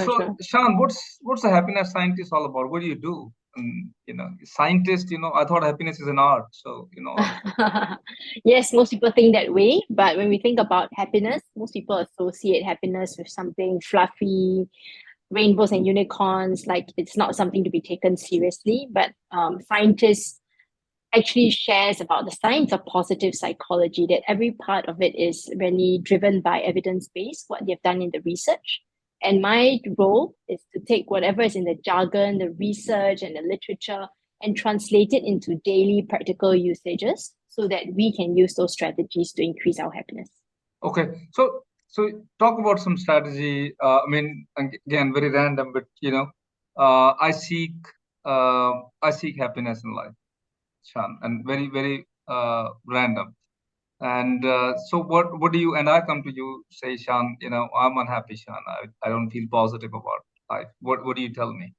So, sure. Sean, what's the happiness scientist all about? What do you do? Scientist. I thought happiness is an art. So, Yes, most people think that way, but when we think about happiness, most people associate happiness with something fluffy, rainbows and unicorns, like it's not something to be taken seriously. But scientists actually shares about the science of positive psychology, that every part of it is really driven by evidence-based, what they've done in the research. And my role is to take whatever is in the jargon, the research, and the literature and translate it into daily practical usages so that we can use those strategies to increase our happiness. okay. So talk about some strategy. Again, very random, but I seek I seek happiness in life, Sean, and very very random. And so what do you and I come to you say, Sean, I'm unhappy, Sean. I don't feel positive about life. What do you tell me?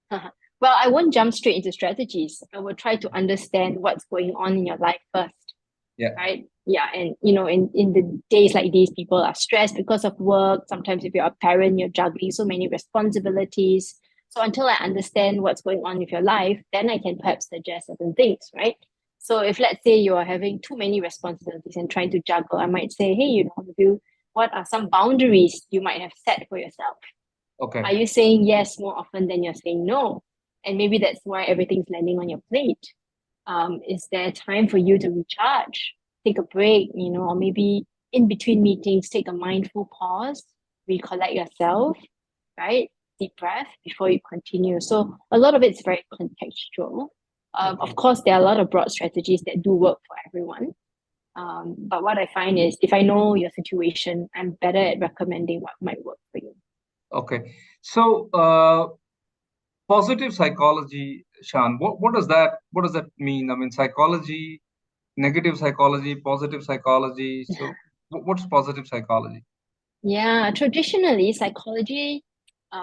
Well, I won't jump straight into strategies. I will try to understand what's going on in your life first, Yeah. right? Yeah, and in the days like these, people are stressed because of work. Sometimes if you're a parent, you're juggling so many responsibilities. So until I understand what's going on with your life, then I can perhaps suggest certain things, right? So if let's say you are having too many responsibilities and trying to juggle, I might say, hey, what are some boundaries you might have set for yourself? Okay. Are you saying yes more often than you're saying no? And maybe that's why everything's landing on your plate. Is there time for you to recharge, take a break, or maybe in between meetings, take a mindful pause, recollect yourself, right? Deep breath before you continue. So a lot of it's very contextual. Okay. Of course, there are a lot of broad strategies that do work for everyone. But what I find is if I know your situation, I'm better at recommending what might work for you. Okay. So positive psychology, Sean. What does that mean? I mean, psychology, negative psychology, positive psychology. So what's positive psychology? Yeah, traditionally, psychology,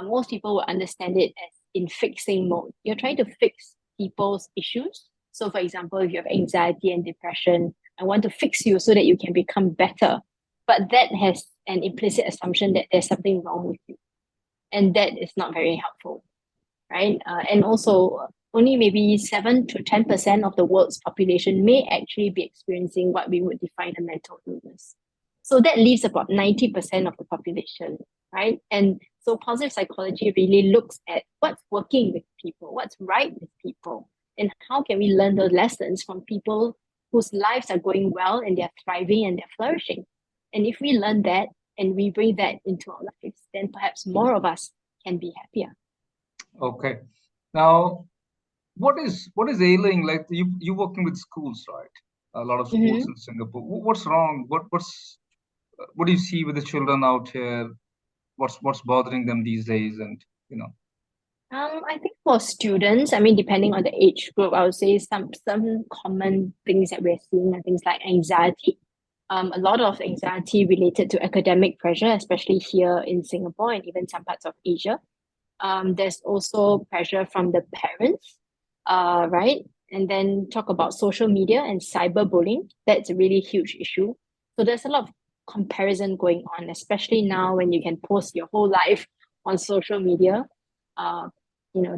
most people will understand it as in fixing mode. You're trying to fix people's issues. So, for example, if you have anxiety and depression, I want to fix you so that you can become better. But that has an implicit assumption that there's something wrong with you. And that is not very helpful, right? And also, only maybe 7 to 10% of the world's population may actually be experiencing what we would define a mental illness. So that leaves about 90% of the population, right? And so positive psychology really looks at what's working with people, what's right with people, and how can we learn those lessons from people whose lives are going well and they're thriving and they're flourishing. And if we learn that and we bring that into our lives, then perhaps more of us can be happier. Okay. Now, what is ailing? Like you working with schools, right? A lot of schools Mm-hmm. in Singapore. What's wrong? What do you see with the children out here? What's bothering them these days? And I think for students, I mean, depending on the age group, I would say some common things that we're seeing are things like anxiety. A lot of anxiety related to academic pressure, especially here in Singapore and even some parts of Asia. There's also pressure from the parents, right? And then talk about social media and cyberbullying. That's a really huge issue. So there's a lot of comparison going on, especially now when you can post your whole life on social media. Uh,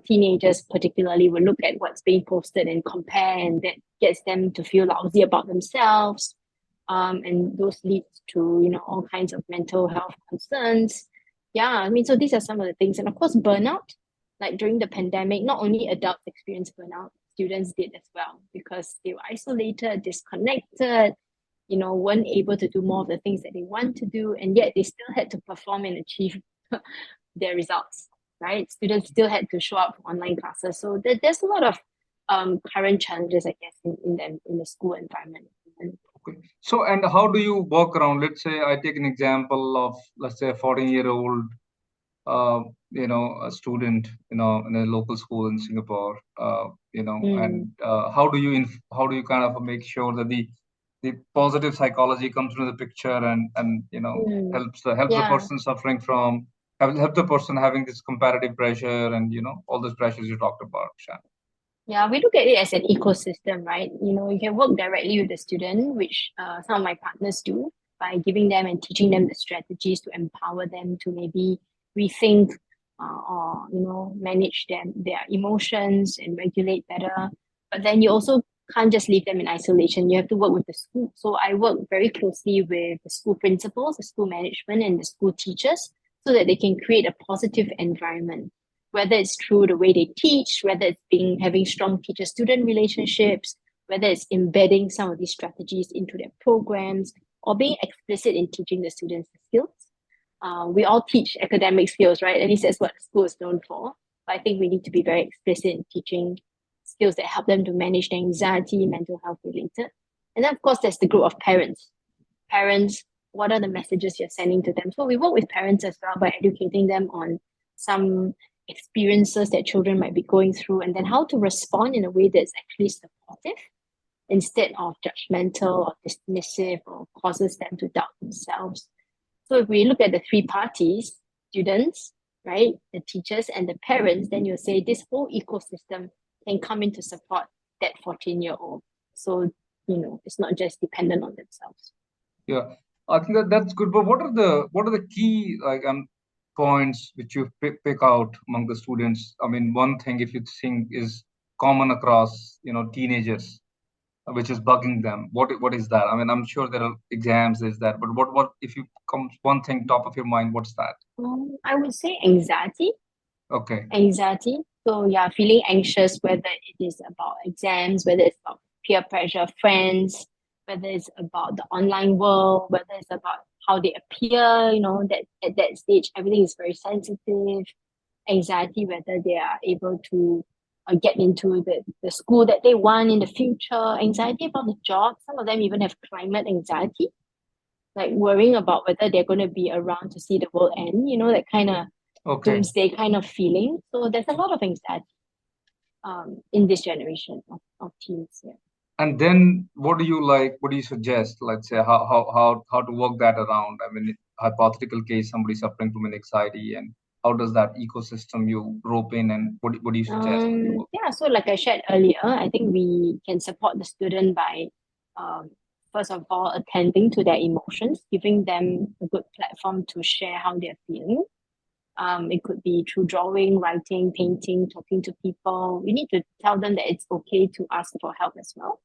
teenagers particularly will look at what's being posted and compare, and that gets them to feel lousy about themselves. And those lead to all kinds of mental health concerns. Yeah, I mean, so these are some of the things. And of course, burnout, like during the pandemic, not only adults experienced burnout, students did as well because they were isolated, disconnected, weren't able to do more of the things that they want to do, and yet they still had to perform and achieve their results, right? Students still had to show up for online classes. So there's a lot of current challenges, I guess, in the school environment. okay. So and how do you work around? Let's say I take an example of let's say a 14-year-old uh, a student, in a local school in Singapore, and Mm, how do you kind of make sure that the positive psychology comes into the picture and mm. helps the Yeah. person suffering from help the person having this comparative pressure and all those pressures you talked about, Shan. Yeah, we look at it as an ecosystem, right? You can work directly with the student, which some of my partners do by giving them and teaching them the strategies to empower them to maybe rethink or manage their emotions and regulate better. But then you also can't just leave them in isolation. You have to work with the school. So I work very closely with the school principals, the school management, and the school teachers so that they can create a positive environment, whether it's through the way they teach, whether it's being having strong teacher-student relationships, whether it's embedding some of these strategies into their programs, or being explicit in teaching the students the skills. We all teach academic skills, right? At least that's what school is known for. But I think we need to be very explicit in teaching skills that help them to manage their anxiety, mental health related. And then, of course, there's the group of parents. Parents, what are the messages you're sending to them? So we work with parents as well by educating them on some experiences that children might be going through and then how to respond in a way that's actually supportive instead of judgmental or dismissive or causes them to doubt themselves. So if we look at the three parties, students, right, the teachers and the parents, then you'll say this whole ecosystem can come in to support that 14-year-old. So, it's not just dependent on themselves. Yeah, I think that's good. But what are the key points which you pick out among the students? I mean, one thing if you think is common across teenagers, which is bugging them. What is that? I mean, I'm sure there are exams, is that, but what if you come one thing top of your mind? What's that? I would say anxiety. Okay, Anxiety. So yeah, feeling anxious, whether it is about exams, whether it's about peer pressure, friends, whether it's about the online world, whether it's about how they appear, that at that stage everything is very sensitive. Anxiety, whether they are able to get into the school that they want in the future, anxiety about the job. Some of them even have climate anxiety, like worrying about whether they're going to be around to see the world end, that kind of okay. doomsday kind of feeling. So there's a lot of anxiety in this generation of teens. Yeah. And then what do you like? What do you suggest? Let's say how to work that around. I mean, hypothetical case, somebody suffering from an anxiety, and how does that ecosystem you rope in, and what do you suggest? Yeah, so like I shared earlier, I think we can support the student by um, first of all attending to their emotions, giving them a good platform to share how they're feeling. It could be through drawing, writing, painting, talking to people. We need to tell them that it's okay to ask for help as well,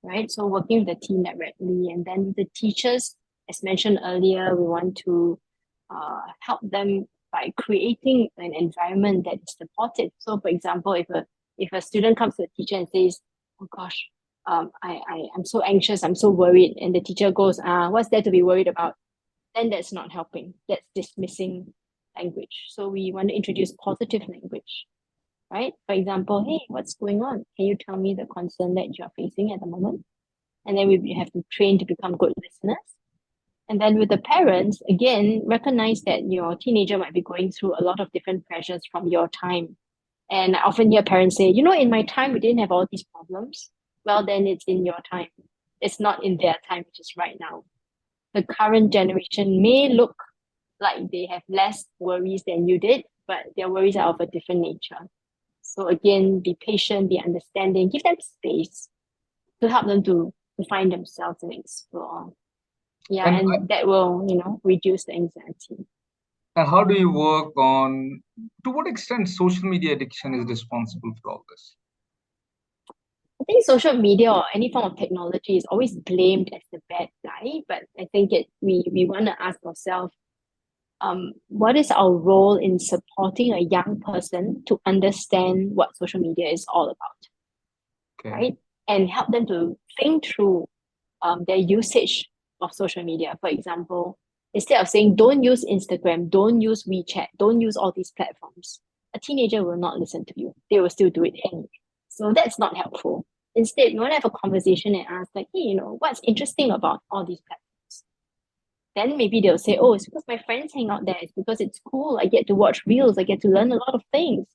right? So working with the team directly, and then with the teachers, as mentioned earlier, we want to help them by creating an environment that is supportive. So, for example, if a student comes to a teacher and says, "Oh gosh, I'm so anxious, I'm so worried," and the teacher goes, what's there to be worried about?" Then that's not helping. That's dismissing language. So we want to introduce positive language, right? For example, hey, what's going on? Can you tell me the concern that you're facing at the moment? And then we have to train to become good listeners. And then with the parents, again, recognize that your teenager might be going through a lot of different pressures from your time. And I often hear parents say, in my time, we didn't have all these problems. Well, then it's in your time. It's not in their time, which is right now. The current generation may look like they have less worries than you did, but their worries are of a different nature. So again, be patient, be understanding, give them space to help them to find themselves and explore. Yeah, And and that will, reduce the anxiety. and how do you work on? To what extent social media addiction is responsible for all this? I think social media or any form of technology is always blamed as the bad guy, but I think we want to ask ourselves, what is our role in supporting a young person to understand what social media is all about, Okay, right? And help them to think through their usage of social media. For example, instead of saying, don't use Instagram, don't use WeChat, don't use all these platforms, a teenager will not listen to you. They will still do it anyway. So that's not helpful. Instead, you want to have a conversation and ask, like, hey, what's interesting about all these platforms? Then maybe they'll say, oh, it's because my friends hang out there. It's because it's cool. I get to watch reels. I get to learn a lot of things.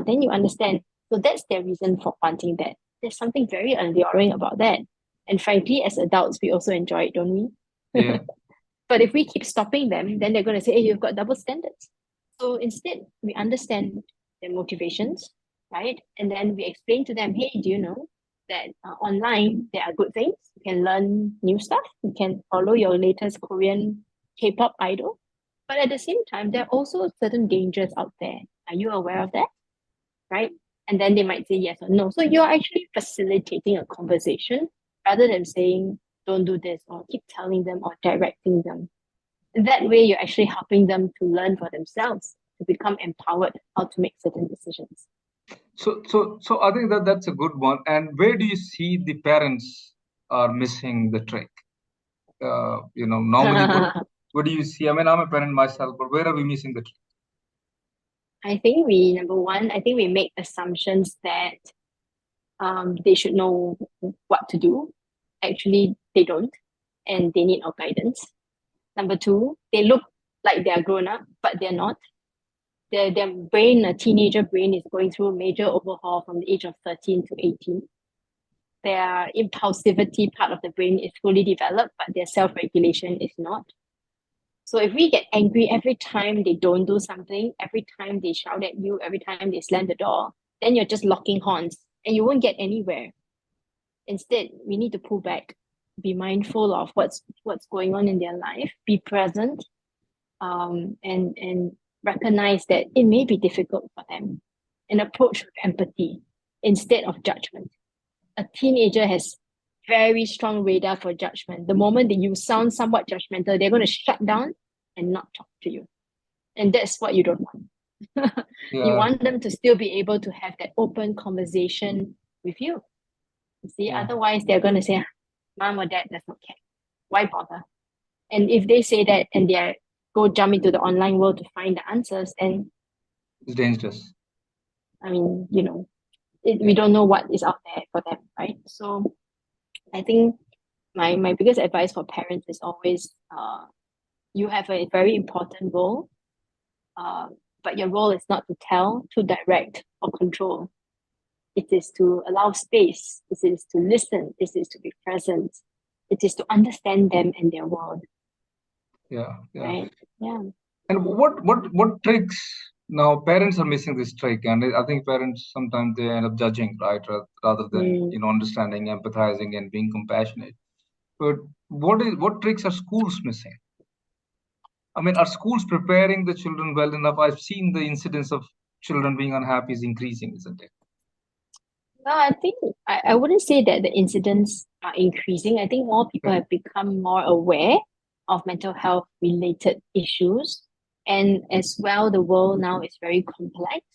Then you understand. So that's their reason for wanting that. There's something very alluring about that. And frankly, as adults, we also enjoy it, don't we? yeah, But if we keep stopping them, then they're going to say, hey, you've got double standards. So instead, we understand their motivations, right? And then we explain to them, hey, do you know that online there are good things? You can learn new stuff. You can follow your latest Korean K-pop idol. But at the same time, there are also certain dangers out there. Are you aware of that? Right? And then they might say yes or no. So you're actually facilitating a conversation rather than saying, don't do this, or keep telling them or directing them. That way, you're actually helping them to learn for themselves, to become empowered how to make certain decisions. So I think that that's a good one. And where do you see the parents are missing the trick? Normally, what do you see? I mean, I'm a parent myself, but where are we missing the trick? I think number one, I think we make assumptions that they should know what to do. Actually, they don't, and they need our guidance. Number two, they look like they are grown up, but they're not. Their brain, a teenager brain, is going through a major overhaul from the age of 13 to 18. Their impulsivity part of the brain is fully developed, but their self-regulation is not. So if we get angry every time they don't do something, every time they shout at you, every time they slam the door, then you're just locking horns and you won't get anywhere. Instead, we need to pull back, be mindful of what's going on in their life, be present, and recognize that it may be difficult for them, and approach with empathy instead of judgment. A teenager has very strong radar for judgment. The moment that you sound somewhat judgmental, they're going to shut down and not talk to you. And that's what you don't want. You Yeah, want them to still be able to have that open conversation with you. You see, yeah, otherwise they're going to say, mom or dad does not care. Why bother? And if they say that and they go jump into the online world to find the answers, and it's dangerous. I mean, we Yeah, don't know what is out there for them, right? So I think my biggest advice for parents is always you have a very important role, uh, but your role is not to tell, to direct, or control. It is to allow space. It is to listen. It is to be present. It is to understand them and their world, yeah. right? Yeah. And what tricks now parents are missing this trick, and I think parents sometimes they end up judging, right, rather than Mm. understanding, empathizing, and being compassionate. But what tricks are schools missing? I mean, are schools preparing the children well enough? I've seen the incidence of children being unhappy is increasing, isn't it? I think I wouldn't say that the incidents are increasing. I think more people Okay. have become more aware of mental health related issues. And as well, the world now is very complex.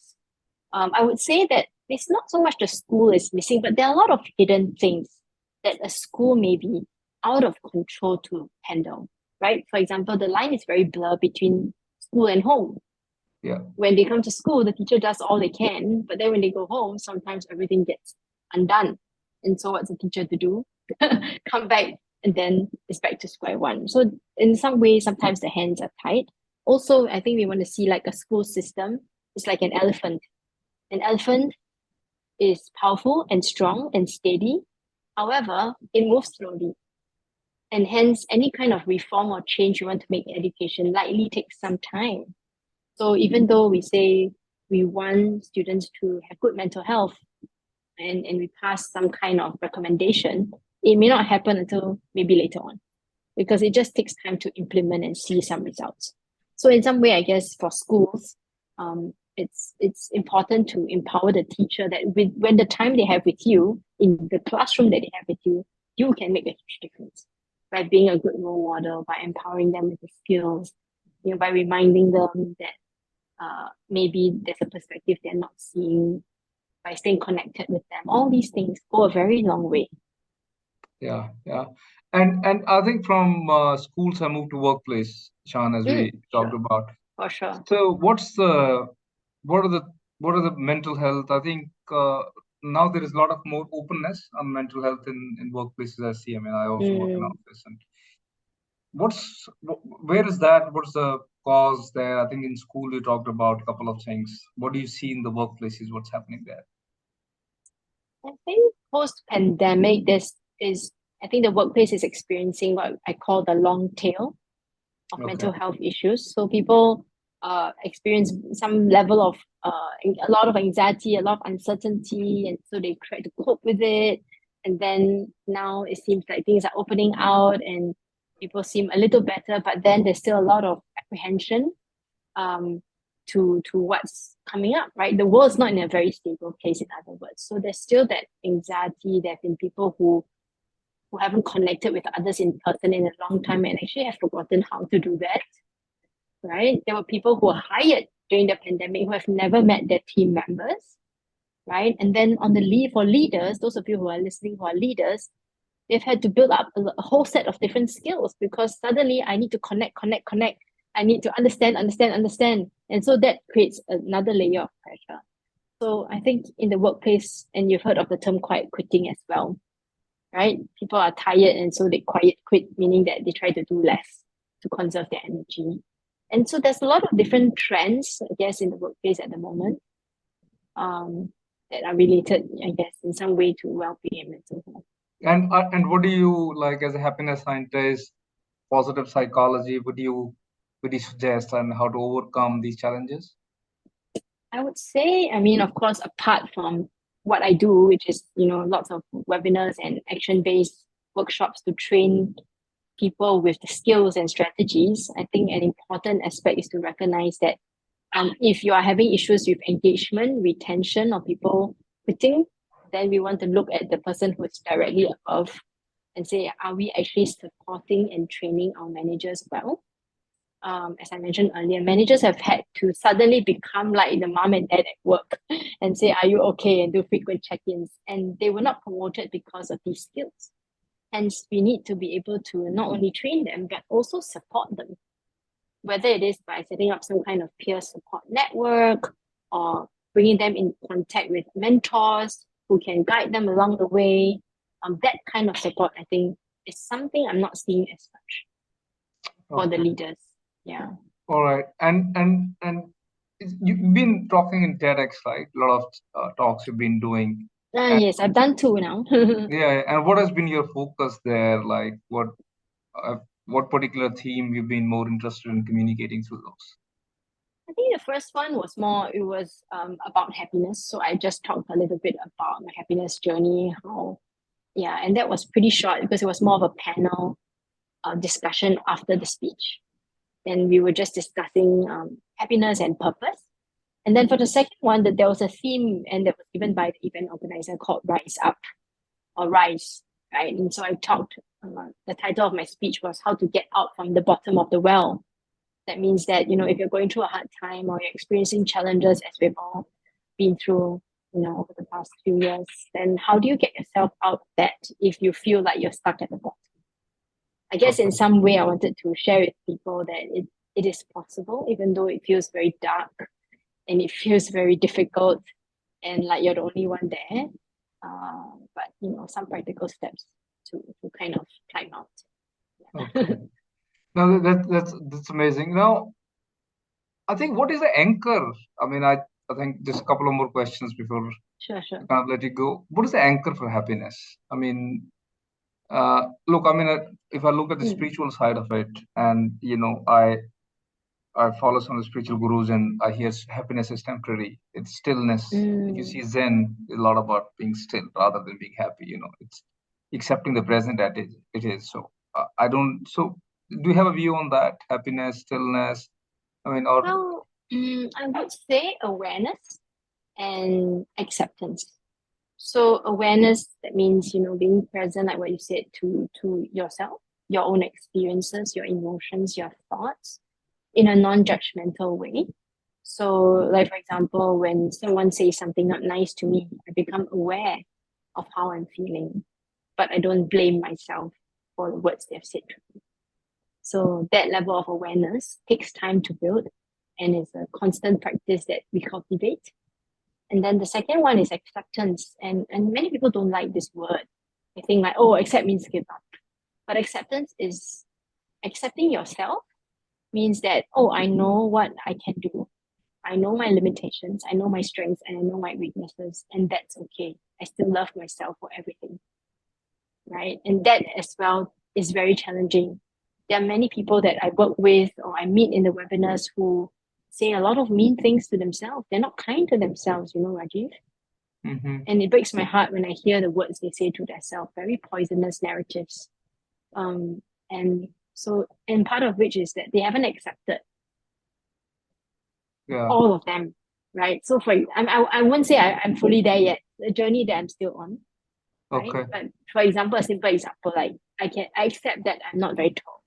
I would say that it's not so much the school is missing, but there are a lot of hidden things that a school may be out of control to handle, right? For example, the line is very blurred between school and home. Yeah, When they come to school, the teacher does all they can, but then when they go home, sometimes everything gets undone. And so what's the teacher to do? Come back and then it's back to square one. So in some ways, sometimes the hands are tied. Also, I think we want to see like a school system. It's like an elephant. An elephant is powerful and strong and steady. However, it moves slowly. And hence, any kind of reform or change you want to make in education likely takes some time. So even though we say we want students to have good mental health and we pass some kind of recommendation, it may not happen until maybe later on because it just takes time to implement and see some results. So in some way, I guess for schools, it's important to empower the teacher that when the time they have with you in the classroom that they have with you, you can make a huge difference by being a good role model, by empowering them with the skills, by reminding them that maybe there's a perspective they're not seeing, by staying connected with them. All these things go a very long way. yeah. And I think from schools I moved to workplace, Sean, as we talked Sure, about. for sure. So what are the mental health? I think now there is a lot of more openness on mental health in workplaces. I see. I mean, I also work in Mm. office, and where is that? What's the cause there? I think in school you talked about a couple of things. What do you see in the workplaces? What's happening there? I think post pandemic, I think the workplace is experiencing what I call the long tail of Okay. mental health issues. So people experience some level of a lot of anxiety, a lot of uncertainty, and so they try to cope with it. And then now it seems like things are opening out and people seem a little better, but then there's still a lot of apprehension to what's coming up, right? The world's not in a very stable place, in other words. So there's still that anxiety. There have been people who haven't connected with others in person in a long time and actually have forgotten how to do that, right? There were people who were hired during the pandemic who have never met their team members, right? And then on the leave for leaders, those of you who are listening who are leaders, they've had to build up a whole set of different skills because suddenly I need to connect. I need to understand. And so that creates another layer of pressure. So I think in the workplace, and you've heard of the term quiet quitting as well, right? People are tired and so they quiet quit, meaning that they try to do less to conserve their energy. And so there's a lot of different trends, I guess, in the workplace at the moment that are related, I guess, in some way to well-being and mental health. And what do you like as a happiness scientist, positive psychology? Would you suggest and how to overcome these challenges? I would say, I mean, of course, apart from what I do, which is, lots of webinars and action-based workshops to train people with the skills and strategies, I think an important aspect is to recognize that if you are having issues with engagement, retention, or people quitting, then we want to look at the person who is directly above and say, are we actually supporting and training our managers well? As I mentioned earlier, managers have had to suddenly become like the mom and dad at work and say, are you okay? And do frequent check-ins. And they were not promoted because of these skills. Hence, we need to be able to not only train them, but also support them, whether it is by setting up some kind of peer support network or bringing them in contact with mentors who can guide them along the way. That kind of support, I think, is something I'm not seeing as much for the leaders. Yeah. All right. And you've been talking in TEDx, right? A lot of talks you've been doing. Yes, I've done 2 now. Yeah. And what has been your focus there? Like what particular theme you've been more interested in communicating through those? I think the first one was about happiness. So I just talked a little bit about my happiness journey, and that was pretty short because it was more of a panel discussion after the speech. And we were just discussing happiness and purpose. And then for the second one, that there was a theme and that was given by the event organizer called Rise Up or Rise, right? And so I talked, the title of my speech was How to Get Out from the Bottom of the Well. That means that, if you're going through a hard time or you're experiencing challenges as we've all been through, over the past few years, then how do you get yourself out of that if you feel like you're stuck at the bottom? I guess in some way I wanted to share with people that it is possible, even though it feels very dark and it feels very difficult and like you're the only one there. But some practical steps to kind of climb out. Okay. No, that's amazing. Now, I think what is the anchor? I mean, I think just a couple of more questions before Sure. I kind of let you go. What is the anchor for happiness? I mean, look, I mean, if I look at the spiritual side of it, and I follow some of the spiritual gurus, and I hear happiness is temporary. It's stillness. If you see Zen, it's a lot about being still rather than being happy. It's accepting the present that it is. So I don't. So do you have a view on that? Happiness, stillness. I mean, or Well, I would say awareness and acceptance. So awareness, that means, being present, like what you said, to yourself, your own experiences, your emotions, your thoughts in a non-judgmental way. So like, for example, when someone says something not nice to me, I become aware of how I'm feeling, but I don't blame myself for the words they've said to me. So that level of awareness takes time to build and is a constant practice that we cultivate. And then the second one is acceptance. And many people don't like this word. They think like, oh, accept means give up. But acceptance is accepting yourself means that, oh, I know what I can do. I know my limitations. I know my strengths and I know my weaknesses. And that's okay. I still love myself for everything. Right. And that as well is very challenging. There are many people that I work with or I meet in the webinars who say a lot of mean things to themselves. They're not kind to themselves, Rajiv. And it breaks my heart when I hear the words they say to themselves, very poisonous narratives. And part of which is that they haven't accepted Yeah. all of them, right? So I won't say I'm fully there yet. The journey that I'm still on, right? Okay. But for example, a simple example, like I accept that I'm not very tall.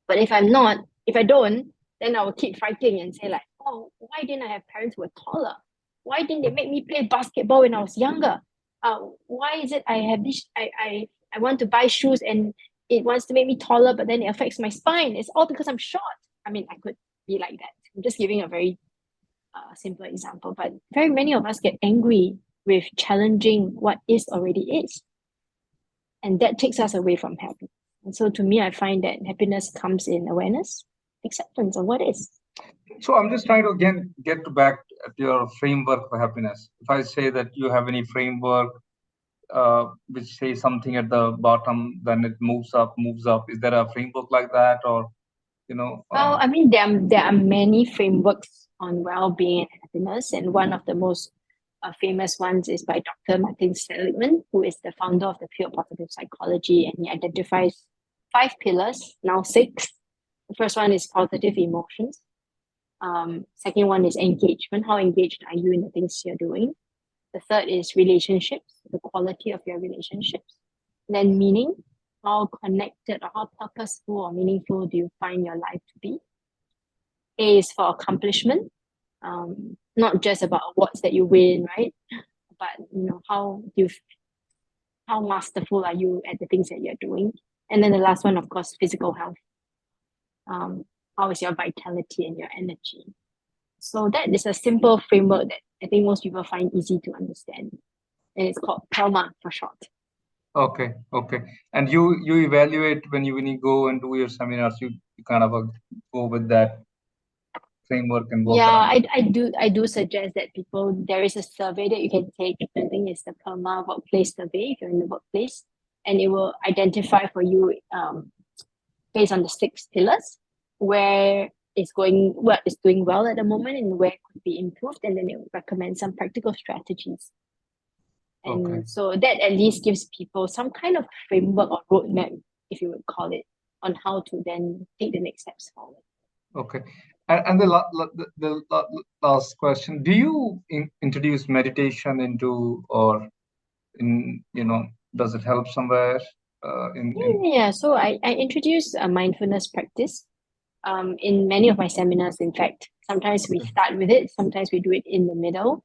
But if I'm not, if I don't, then I will keep fighting and say like, oh, why didn't I have parents who were taller? Why didn't they make me play basketball when I was younger? Why is it I have this? I want to buy shoes and it wants to make me taller, but then it affects my spine. It's all because I'm short. I mean, I could be like that. I'm just giving a very simple example, but very many of us get angry with challenging what is already is, and that takes us away from happiness. And so to me, I find that happiness comes in awareness, acceptance of what is. So I'm just trying to again get to back at your framework for happiness. If I say that you have any framework which says something at the bottom, then it moves up, moves up. Is there a framework like that, or you know? Well, I mean, there are many frameworks on well-being and happiness, and one of the most famous ones is by Dr. Martin Seligman, who is the founder of the field of positive psychology, and he identifies 5 pillars, now 6. The first one is positive emotions. Second one is engagement. How engaged are you in the things you're doing? The third is relationships, the quality of your relationships. Then meaning, how connected or how purposeful or meaningful do you find your life to be? A is for accomplishment, not just about awards that you win, right? But how masterful are you at the things that you're doing? And then the last one, of course, physical health. How is your vitality and your energy? So that is a simple framework that I think most people find easy to understand. And it's called PELMA for short. Okay, okay. And you evaluate when you go and do your seminars, you kind of go with that framework and work Yeah, around. I do suggest that people there is a survey that you can take. I think it's the PERMA workplace survey if you're in the workplace, and it will identify for you based on the 6 pillars where what is doing well at the moment and where could be improved, and then it will recommend some practical strategies. Okay, And so that at least gives people some kind of framework or roadmap, if you would call it, on how to then take the next steps forward. okay. And last question: do you introduce meditation into, or in does it help somewhere? In Yeah, so I introduced a mindfulness practice in many of my seminars. In fact, sometimes we start with it, sometimes we do it in the middle,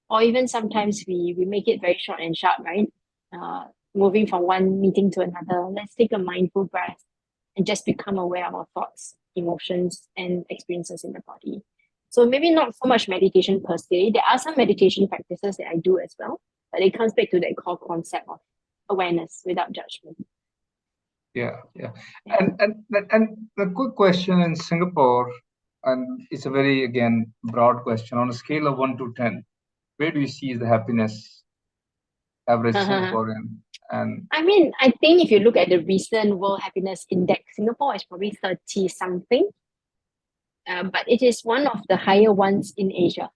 or even sometimes we make it very short and sharp, right? Uh, Moving from one meeting to another, let's take a mindful breath and just become aware of our thoughts, emotions, and experiences in the body. So maybe not so much meditation per se. There are some meditation practices that I do as well, but it comes back to that core concept of awareness without judgment. Yeah, yeah. Yeah. And the quick question in Singapore, and it's a very again broad question. On a scale of 1 to 10, where do you see the happiness average Singaporean? And I mean, I think if you look at the recent World Happiness Index, Singapore is probably 30 something, but it is one of the higher ones in Asia.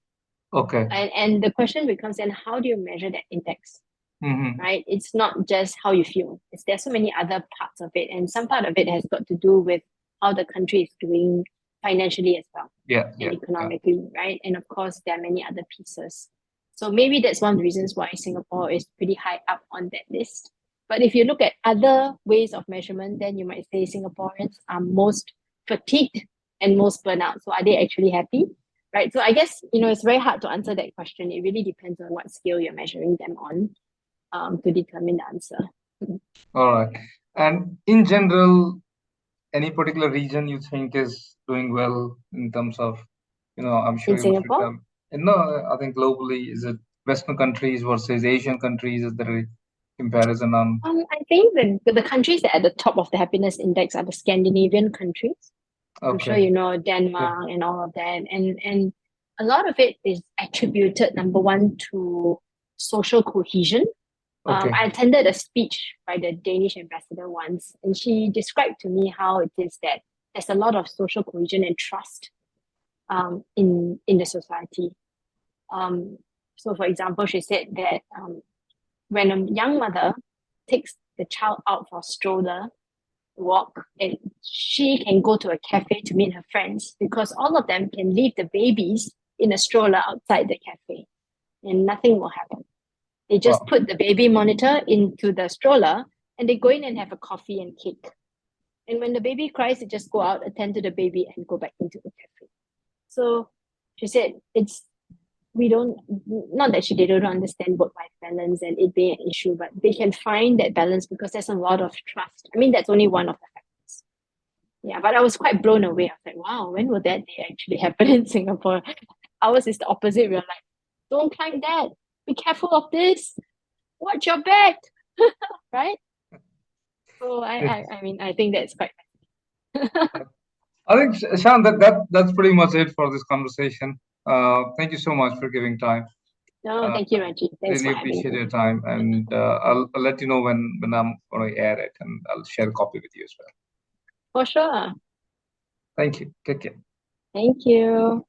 okay, And the question becomes then, how do you measure that index? mm-hmm. Right? It's not just how you feel. There's so many other parts of it, and some part of it has got to do with how the country is doing financially as well Yeah, and yeah, yeah. economically, right? And of course, there are many other pieces. So maybe that's one of the reasons why Singapore is pretty high up on that list. But if you look at other ways of measurement, then you might say Singaporeans are most fatigued and most burnout. So are they actually happy? Right. So I guess, it's very hard to answer that question. It really depends on what scale you're measuring them on to determine the answer. All right. And in general, any particular region you think is doing well in terms of, I'm sure In you must be Singapore, and no, I think globally, is it Western countries versus Asian countries? Is there a comparison on? I think the countries that are at the top of the happiness index are the Scandinavian countries. I'm sure Okay. you know Yeah. Denmark and all of that, and a lot of it is attributed number one to social cohesion. Okay. I attended a speech by the Danish ambassador once, and she described to me how it is that there's a lot of social cohesion and trust in the society. Um, so, for example, she said that when a young mother takes the child out for a stroller walk, and she can go to a cafe to meet her friends because all of them can leave the babies in a stroller outside the cafe and nothing will happen. They just Wow. put the baby monitor into the stroller and they go in and have a coffee and cake. And when the baby cries, they just go out, attend to the baby, and go back into the cafe. So she said we don't, not that they don't understand work-life balance and it being an issue, but they can find that balance because there's a lot of trust. I mean, that's only one of the factors. Yeah, but I was quite blown away. I was like, wow, when will that day actually happen in Singapore? Ours is the opposite. We're like, don't climb that. Be careful of this. Watch your back. Right? So I mean, I think that's quite. I think, Shan, that's pretty much it for this conversation. Thank you so much for giving time. No, Uh, thank you, Raji. Thanks really for having appreciate me. your time, and I'll let you know when I'm going to air it, and I'll share a copy with you as well. For sure. Thank you. Take care. Thank you.